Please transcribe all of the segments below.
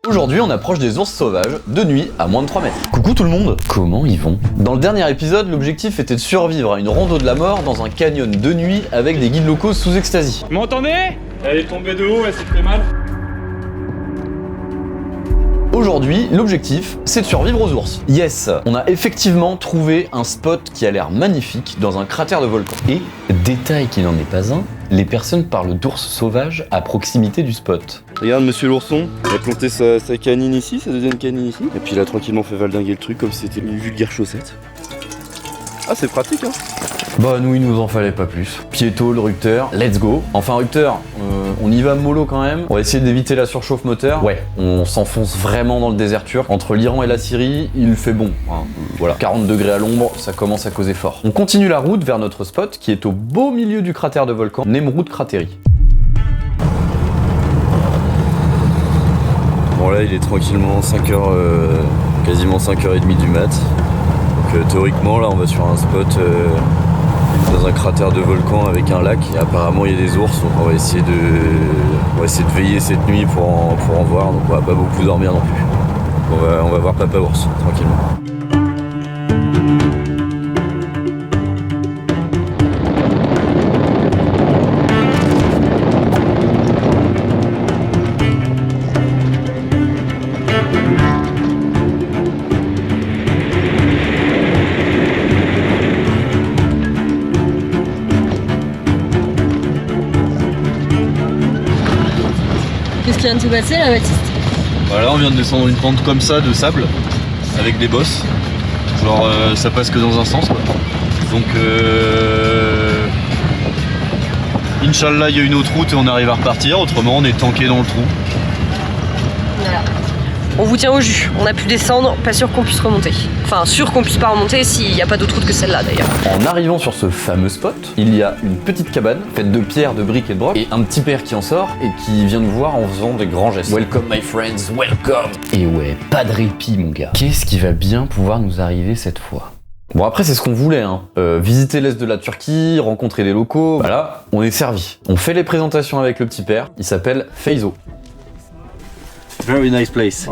Aujourd'hui, on approche des ours sauvages, de nuit, à moins de 3 mètres. Coucou tout le monde. Comment ils vont? Dans le dernier épisode, l'objectif était de survivre à une rando de la mort dans un canyon de nuit avec des guides locaux sous ecstasy. Vous m'entendez? Elle est tombée de haut, elle s'est fait mal. Aujourd'hui, l'objectif, c'est de survivre aux ours. Yes, on a effectivement trouvé un spot qui a l'air magnifique dans un cratère de volcan. Et, détail qui n'en est pas un, les personnes parlent d'ours sauvages à proximité du spot. Regarde monsieur l'ourson, il a planté sa canine ici, sa deuxième canine ici. Et puis il a tranquillement fait valdinguer le truc comme si c'était une vulgaire chaussette. Ah c'est pratique hein. Bah nous il nous en fallait pas plus. Piéto, le rupteur, let's go. Enfin rupteur, on y va mollo quand même. On va essayer d'éviter la surchauffe moteur. Ouais, on s'enfonce vraiment dans le désert turc. Entre l'Iran et la Syrie, il fait bon. Hein. Voilà, 40 degrés à l'ombre, ça commence à causer fort. On continue la route vers notre spot qui est au beau milieu du cratère de volcan, Nemrut Crateri. Bon là il est tranquillement 5h, quasiment 5h30 du mat. Donc théoriquement là on va sur un spot dans un cratère de volcan avec un lac et apparemment il y a des ours donc on va essayer de veiller cette nuit pour en voir, donc on va pas beaucoup dormir non plus. On va voir Papa Ours tranquillement. Qu'est-ce qui vient de se passer là, Baptiste? Voilà, on vient de descendre une pente comme ça de sable avec des bosses. Genre ça passe que dans un sens quoi. Donc Inch'Allah il y a une autre route et on arrive à repartir, autrement on est tanké dans le trou. Voilà. On vous tient au jus, on a pu descendre, pas sûr qu'on puisse remonter. Enfin, sûr qu'on puisse pas remonter s'il n'y a pas d'autre route que celle-là d'ailleurs. En arrivant sur ce fameux spot, il y a une petite cabane faite de pierres, de briques et de brocs et un petit père qui en sort et qui vient nous voir en faisant des grands gestes. Welcome my friends, welcome. Et ouais, pas de répit mon gars. Qu'est-ce qui va bien pouvoir nous arriver cette fois? Bon après c'est ce qu'on voulait, hein. Visiter l'est de la Turquie, rencontrer des locaux, voilà, on est servi. On fait les présentations avec le petit père, il s'appelle Feizo. Very nice place.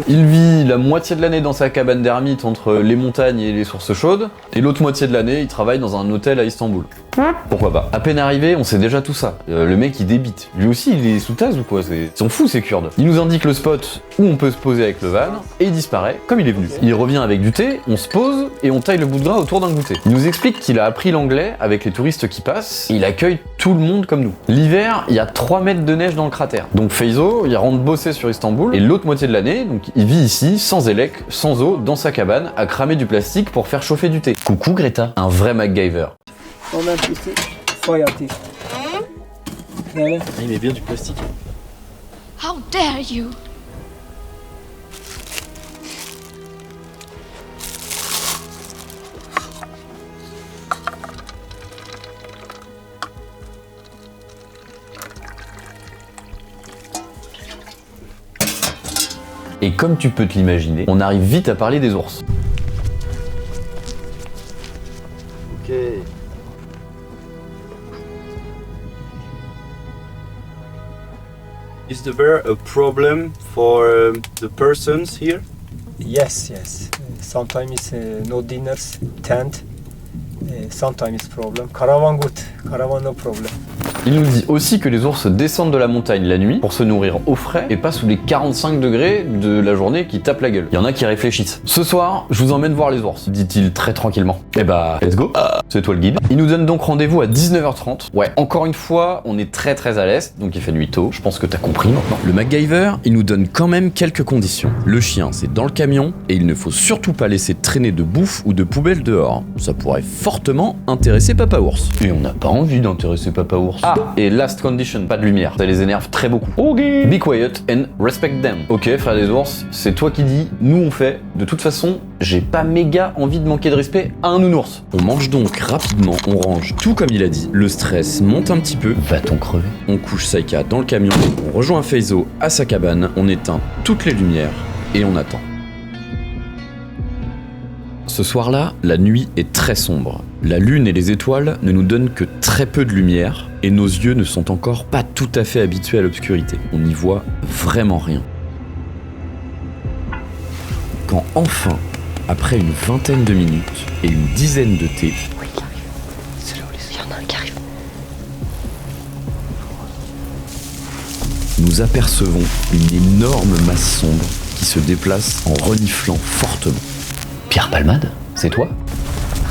Il vit la moitié de l'année dans sa cabane d'ermite entre les montagnes et les sources chaudes, et l'autre moitié de l'année il travaille dans un hôtel à Istanbul. Pourquoi pas? À peine arrivé, on sait déjà tout ça. Le mec il débite. Lui aussi il est sous tasse ou quoi? Ils sont fous ces Kurdes. Il nous indique le spot où on peut se poser avec le van, et il disparaît comme il est venu. Il revient avec du thé, on se pose, et on taille le bout de gras autour d'un goûter. Il nous explique qu'il a appris l'anglais avec les touristes qui passent, et il accueille tout le monde comme nous. L'hiver, il y a 3 mètres de neige dans le cratère. Donc Feizo, il rentre bosser sur Istanbul, et l'autre moitié de l'année, donc il vit ici, sans élec, sans eau, dans sa cabane, à cramer du plastique pour faire chauffer du thé. Coucou Greta, un vrai MacGyver. Il met bien du plastique. How dare you! Et comme tu peux te l'imaginer, on arrive vite à parler des ours. Ok. Is the bear a problem for the persons here? Yes. Sometimes it's no dinners, tent. Sometimes it's problem. Caravan good, caravan no problem. Il nous dit aussi que les ours descendent de la montagne la nuit pour se nourrir au frais et pas sous les 45 degrés de la journée qui tapent la gueule. Il y en a qui réfléchissent. Ce soir, je vous emmène voir les ours, dit-il très tranquillement. Eh bah, let's go. C'est toi le guide. Il nous donne donc rendez-vous à 19h30. Ouais, encore une fois, on est très à l'est, donc il fait nuit tôt. Je pense que t'as compris maintenant. Le MacGyver, il nous donne quand même quelques conditions. Le chien, c'est dans le camion et il ne faut surtout pas laisser traîner de bouffe ou de poubelle dehors. Ça pourrait fortement intéresser Papa Ours. Et on n'a pas envie d'intéresser Papa Ours. Ah, et last condition, pas de lumière. Ça les énerve très beaucoup. Ok. Be quiet and respect them. Ok, frère des ours, c'est toi qui dis, nous on fait. De toute façon, j'ai pas méga envie de manquer de respect à un nounours. On mange donc rapidement, on range tout comme il a dit. Le stress monte un petit peu. Va-t-on crever? On couche Saika dans le camion, on rejoint Feizo à sa cabane, on éteint toutes les lumières et on attend. Ce soir-là, la nuit est très sombre. La lune et les étoiles ne nous donnent que très peu de lumière, et nos yeux ne sont encore pas tout à fait habitués à l'obscurité. On n'y voit vraiment rien. Quand enfin, après une vingtaine de minutes et une dizaine de thés, Oui, il arrive. Il y en a un qui arrive. nous apercevons une énorme masse sombre qui se déplace en reniflant fortement. Pierre Palmade, c'est toi?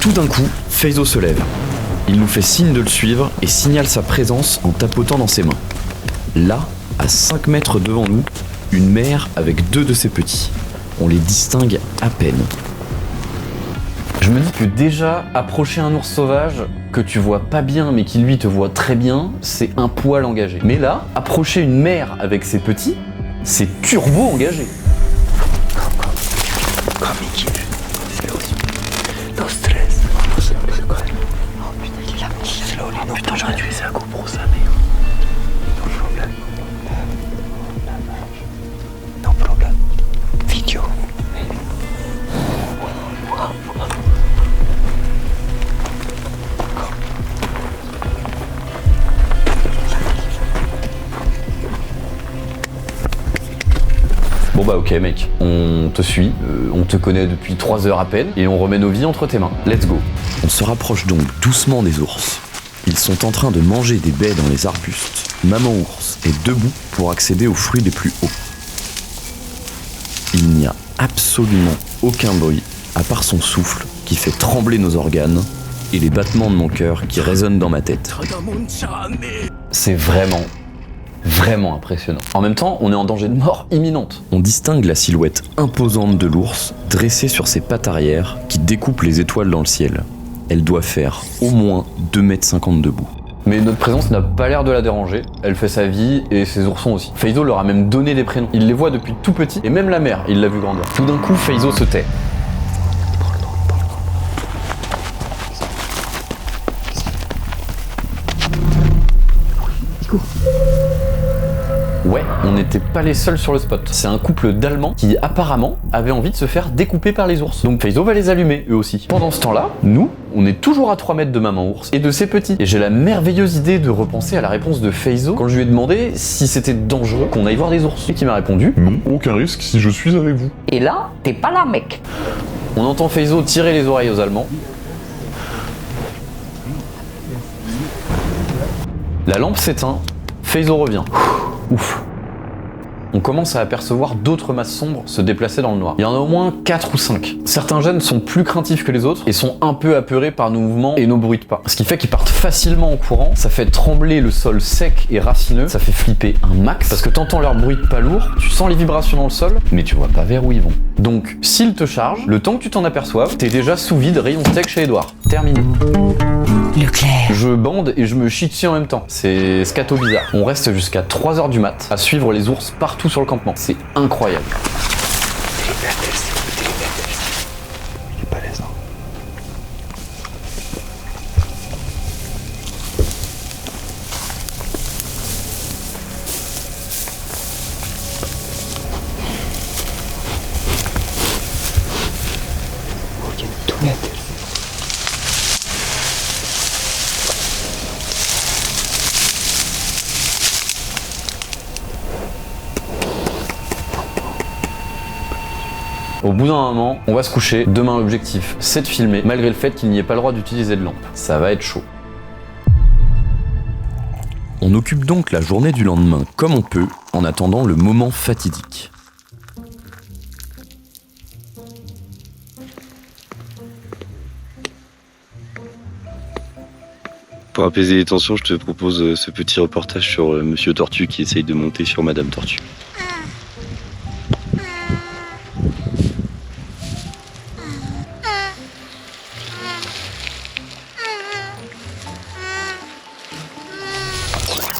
Tout d'un coup, Feizo se lève. Il nous fait signe de le suivre et signale sa présence en tapotant dans ses mains. Là, à 5 mètres devant nous, une mère avec 2 de ses petits. On les distingue à peine. Je me dis que déjà, approcher un ours sauvage que tu vois pas bien mais qui lui te voit très bien, c'est un poil engagé. Mais là, approcher une mère avec ses petits, c'est turbo engagé. Putain, j'aurais dû laisser la GoPro, ça, No problem. Vidéo. Bon bah ok mec, on te suit, on te connaît depuis 3 heures à peine, et on remet nos vies entre tes mains. Let's go. On se rapproche donc doucement des ours. Ils sont en train de manger des baies dans les arbustes. Maman ours est debout pour accéder aux fruits les plus hauts. Il n'y a absolument aucun bruit, à part son souffle qui fait trembler nos organes et les battements de mon cœur qui résonnent dans ma tête. C'est vraiment impressionnant. En même temps, on est en danger de mort imminente. On distingue la silhouette imposante de l'ours dressée sur ses pattes arrière qui découpe les étoiles dans le ciel. Elle doit faire au moins 2,50 m debout. Mais notre présence n'a pas l'air de la déranger. Elle fait sa vie et ses oursons aussi. Feizo leur a même donné des prénoms. Il les voit depuis tout petit et même la mère, il l'a vu grandir. Tout d'un coup, Feizo se tait. Ouais, on n'était pas les seuls sur le spot. C'est un couple d'Allemands qui apparemment avait envie de se faire découper par les ours. Donc Feizo va les allumer, eux aussi. Pendant ce temps-là, nous, on est toujours à 3 mètres de maman ours et de ses petits. Et j'ai la merveilleuse idée de repenser à la réponse de Feizo quand je lui ai demandé si c'était dangereux qu'on aille voir des ours. Et qui m'a répondu: Non, aucun risque si je suis avec vous. Et là, t'es pas là, mec. On entend Feizo tirer les oreilles aux Allemands. La lampe s'éteint, Feizo revient. Ouf. On commence à apercevoir d'autres masses sombres se déplacer dans le noir. Il y en a au moins 4 ou 5. Certains jeunes sont plus craintifs que les autres et sont un peu apeurés par nos mouvements et nos bruits de pas. Ce qui fait qu'ils partent facilement en courant, ça fait trembler le sol sec et racineux, ça fait flipper un max, parce que t'entends leur bruit de pas lourd, tu sens les vibrations dans le sol, mais tu vois pas vers où ils vont. Donc, s'ils te chargent, le temps que tu t'en aperçoives, t'es déjà sous vide rayon steak chez Edouard. Terminé. Leclerc. Je bande et je me chie dessus en même temps. C'est scato bizarre. On reste jusqu'à 3h du mat à suivre les ours partout sur le campement. C'est incroyable. Au bout d'un moment, on va se coucher. Demain, l'objectif, c'est de filmer, malgré le fait qu'il n'y ait pas le droit d'utiliser de lampe. Ça va être chaud. On occupe donc la journée du lendemain comme on peut, en attendant le moment fatidique. Pour apaiser les tensions, je te propose ce petit reportage sur Monsieur Tortue qui essaye de monter sur Madame Tortue.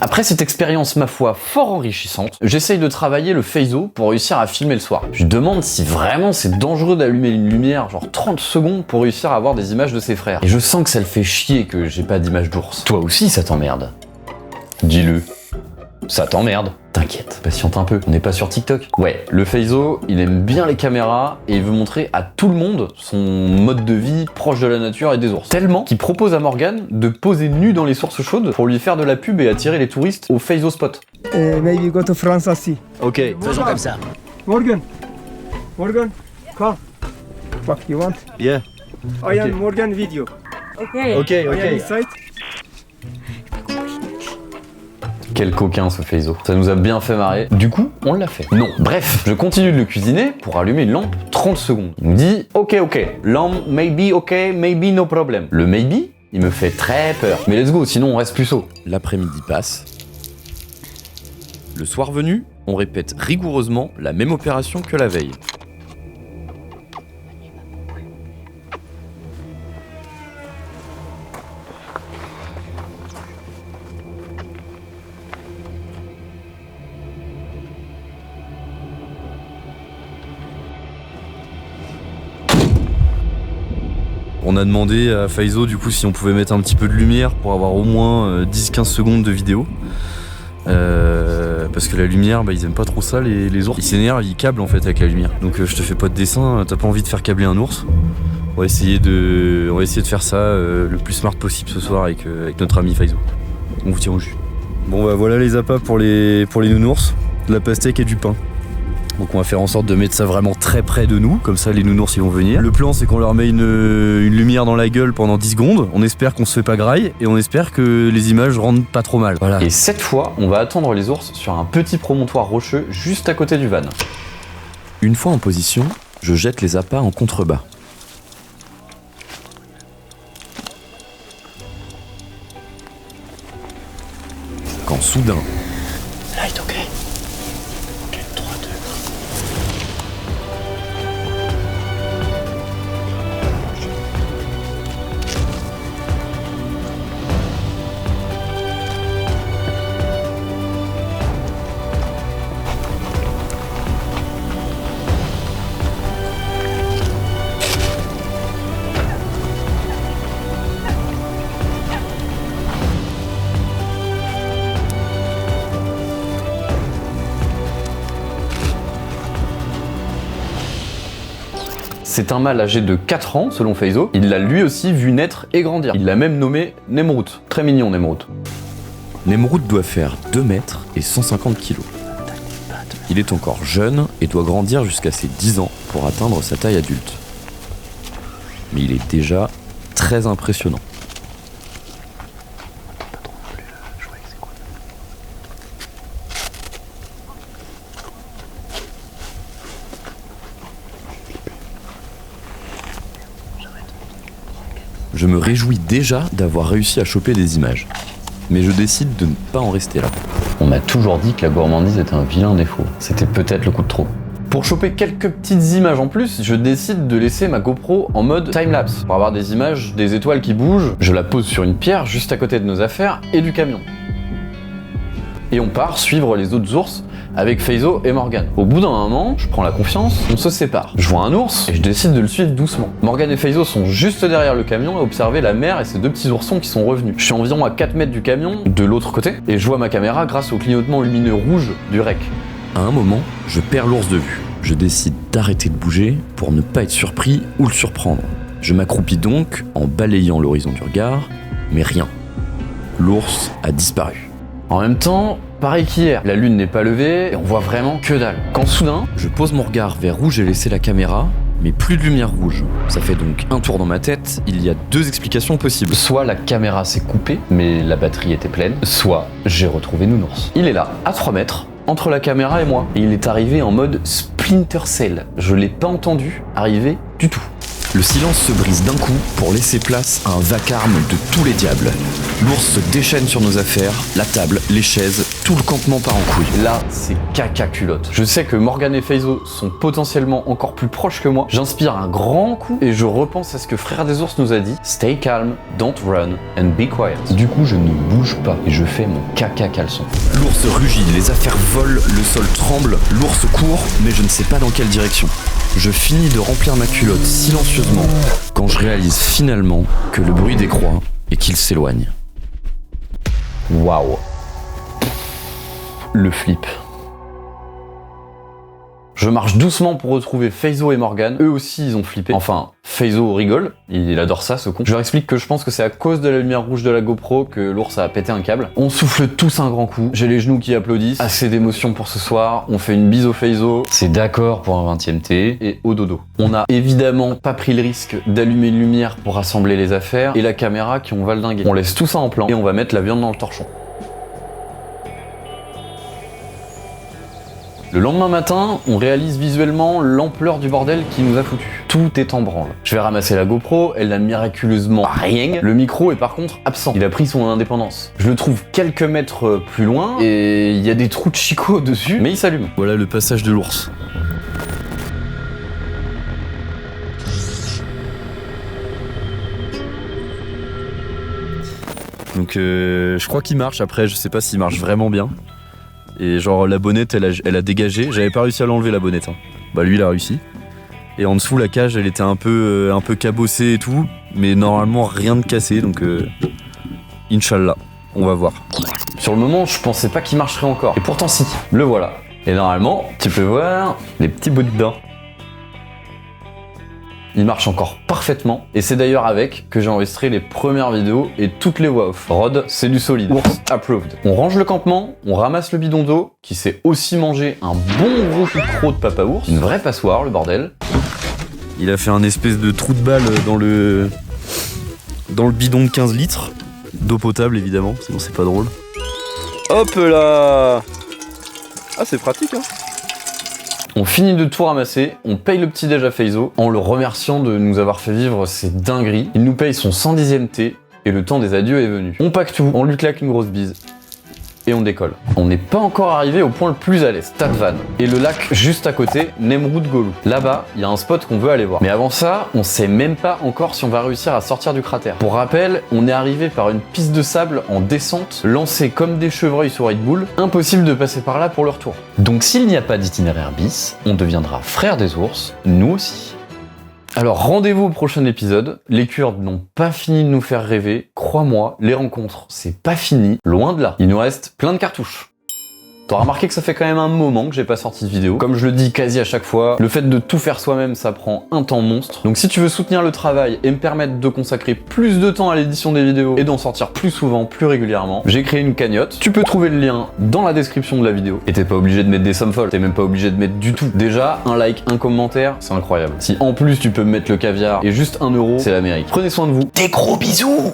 Après cette expérience, ma foi, fort enrichissante, j'essaye de travailler le Feizo pour réussir à filmer le soir. Je demande si vraiment c'est dangereux d'allumer une lumière genre 30 secondes pour réussir à avoir des images de ses frères. Et je sens que ça le fait chier que j'ai pas d'image d'ours. Toi aussi ça t'emmerde. Dis-le. Ça t'emmerde. T'inquiète. patiente un peu, on n'est pas sur TikTok. Ouais, le Feizo, il aime bien les caméras et il veut montrer à tout le monde son mode de vie proche de la nature et des ours. Tellement qu'il propose à Morgan de poser nu dans les sources chaudes pour lui faire de la pub et attirer les touristes au Feizo spot. Maybe go to France aussi. Ok, Faisons comme ça. Morgan, come. What you want? yeah. I am Morgan video. Ok, I am inside. Quel coquin ce Feizo. Ça nous a bien fait marrer. Du coup, on l'a fait. Non. Bref, je continue de le cuisiner pour allumer une lampe 30 secondes. Il me dit ok, lampe maybe ok, maybe no problem. Le maybe, il me fait très peur. Mais let's go, sinon on reste plus chaud. L'après-midi passe. Le soir venu, on répète rigoureusement la même opération que la veille. On a demandé à Feizo du coup si on pouvait mettre un petit peu de lumière pour avoir au moins 10-15 secondes de vidéo. Parce que la lumière, ils aiment pas trop ça les ours. Ils s'énervent, ils câblent en fait avec la lumière. Donc je te fais pas de dessin, t'as pas envie de faire câbler un ours. On va essayer de faire ça le plus smart possible ce soir avec notre ami Feizo. On vous tient au jus. Bon bah voilà les appâts pour les nounours, de la pastèque et du pain. Donc on va faire en sorte de mettre ça vraiment très près de nous, comme ça les nounours ils vont venir. Le plan c'est qu'on leur met une lumière dans la gueule pendant 10 secondes, on espère qu'on se fait pas graille et on espère que les images rendent pas trop mal. Voilà. Et cette fois, on va attendre les ours sur un petit promontoire rocheux juste à côté du van. Une fois en position, je jette les appâts en contrebas. Quand soudain... Light ok. Ok, 3, 2... C'est un mâle âgé de 4 ans, selon Feizo. Il l'a lui aussi vu naître et grandir. Il l'a même nommé Nemrut. Très mignon, Nemrut. Nemrut doit faire 2 mètres et 150 kilos. Il est encore jeune et doit grandir jusqu'à ses 10 ans pour atteindre sa taille adulte. Mais il est déjà très impressionnant. Je me réjouis déjà d'avoir réussi à choper des images. Mais je décide de ne pas en rester là. On m'a toujours dit que la gourmandise était un vilain défaut. C'était peut-être le coup de trop. Pour choper quelques petites images en plus, je décide de laisser ma GoPro en mode timelapse. Pour avoir des images des étoiles qui bougent, je la pose sur une pierre juste à côté de nos affaires et du camion. Et on part suivre les autres ours avec Feizo et Morgan. Au bout d'un moment, je prends la confiance, on se sépare. Je vois un ours et je décide de le suivre doucement. Morgan et Feizo sont juste derrière le camion à observer la mère et ses 2 petits oursons qui sont revenus. Je suis environ à 4 mètres du camion, de l'autre côté, et je vois ma caméra grâce au clignotement lumineux rouge du rec. À un moment, je perds l'ours de vue. Je décide d'arrêter de bouger pour ne pas être surpris ou le surprendre. Je m'accroupis donc en balayant l'horizon du regard, mais rien. L'ours a disparu. En même temps, pareil qu'hier, la lune n'est pas levée et on voit vraiment que dalle. Quand soudain, je pose mon regard vers où j'ai laissé la caméra, mais plus de lumière rouge. Ça fait donc un tour dans ma tête, il y a 2 explications possibles. Soit la caméra s'est coupée, mais la batterie était pleine, soit j'ai retrouvé Nounours. Il est là, à 3 mètres, entre la caméra et moi. Et il est arrivé en mode Splinter Cell. Je l'ai pas entendu arriver du tout. Le silence se brise d'un coup pour laisser place à un vacarme de tous les diables. L'ours se déchaîne sur nos affaires, la table, les chaises, tout le campement part en couille. Là, c'est caca culotte. Je sais que Morgan et Feizo sont potentiellement encore plus proches que moi. J'inspire un grand coup et je repense à ce que Frère des Ours nous a dit. Stay calm, don't run and be quiet. Du coup, je ne bouge pas et je fais mon caca caleçon. L'ours rugit, les affaires volent, le sol tremble, l'ours court, mais je ne sais pas dans quelle direction. Je finis de remplir ma culotte silencieusement quand je réalise finalement que le bruit décroît et qu'il s'éloigne. Waouh. Le flip. Je marche doucement pour retrouver Feizo et Morgan. Eux aussi, ils ont flippé. Enfin, Feizo rigole. Il adore ça, ce con. Je leur explique que je pense que c'est à cause de la lumière rouge de la GoPro que l'ours a pété un câble. On souffle tous un grand coup. J'ai les genoux qui applaudissent. Assez d'émotions pour ce soir. On fait une bise au Feizo. C'est d'accord pour un 20e thé. Et au dodo. On a évidemment pas pris le risque d'allumer une lumière pour rassembler les affaires et la caméra qui ont valdingué. On laisse tout ça en plan et on va mettre la viande dans le torchon. Le lendemain matin, on réalise visuellement l'ampleur du bordel qui nous a foutu. Tout est en branle. Je vais ramasser la GoPro, elle n'a miraculeusement rien. Le micro est par contre absent. Il a pris son indépendance. Je le trouve quelques mètres plus loin et il y a des trous de chicot dessus, mais il s'allume. Voilà le passage de l'ours. Donc je crois qu'il marche, après je sais pas s'il marche vraiment bien. Et genre la bonnette elle a dégagé, j'avais pas réussi à l'enlever la bonnette. Hein. Bah lui il a réussi. Et en dessous la cage elle était un peu cabossée et tout, mais normalement rien de cassé donc Inch'Allah, on va voir. Sur le moment je pensais pas qu'il marcherait encore, et pourtant si, le voilà. Et normalement tu peux voir les petits bouts de dents. Il marche encore parfaitement, et c'est d'ailleurs avec que j'ai enregistré les premières vidéos et toutes les voix off. Rod, c'est du solide. Ours approved. On range le campement, on ramasse le bidon d'eau, qui s'est aussi mangé un bon gros coup de croc de papa ours. Une vraie passoire, le bordel. Il a fait un espèce de trou de balle dans le bidon de 15 litres. D'eau potable évidemment, sinon c'est pas drôle. Hop là! Ah c'est pratique hein. On finit de tout ramasser, on paye le petit déj à Feizo en le remerciant de nous avoir fait vivre ces dingueries. Il nous paye son 110e thé et le temps des adieux est venu. On pack tout, on lui claque une grosse bise et on décolle. On n'est pas encore arrivé au point le plus à l'est, Tatvan, et le lac juste à côté, Nemrut Golou. Là-bas, il y a un spot qu'on veut aller voir. Mais avant ça, on sait même pas encore si on va réussir à sortir du cratère. Pour rappel, on est arrivé par une piste de sable en descente, lancée comme des chevreuils sur Red Bull. Impossible de passer par là pour le retour. Donc s'il n'y a pas d'itinéraire bis, on deviendra frère des ours, nous aussi. Alors rendez-vous au prochain épisode, les Kurdes n'ont pas fini de nous faire rêver, crois-moi, les rencontres, c'est pas fini, loin de là. Il nous reste plein de cartouches. T'auras remarqué que ça fait quand même un moment que j'ai pas sorti de vidéo. Comme je le dis quasi à chaque fois, le fait de tout faire soi-même, ça prend un temps monstre. Donc si tu veux soutenir le travail et me permettre de consacrer plus de temps à l'édition des vidéos et d'en sortir plus souvent, plus régulièrement, j'ai créé une cagnotte. Tu peux trouver le lien dans la description de la vidéo. Et t'es pas obligé de mettre des sommes folles, t'es même pas obligé de mettre du tout. Déjà, un like, un commentaire, c'est incroyable. Si en plus tu peux me mettre le caviar et juste 1 euro, c'est l'Amérique. Prenez soin de vous. Des gros bisous!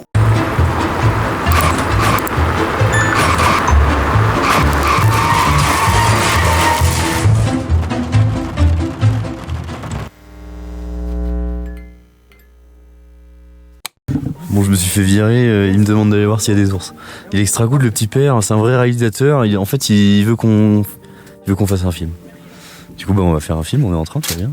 Bon, je me suis fait virer, il me demande d'aller voir s'il y a des ours. Il est extra good le petit père, c'est un vrai réalisateur, en fait il veut qu'on fasse un film. Du coup bah on va faire un film, on est en train, très bien.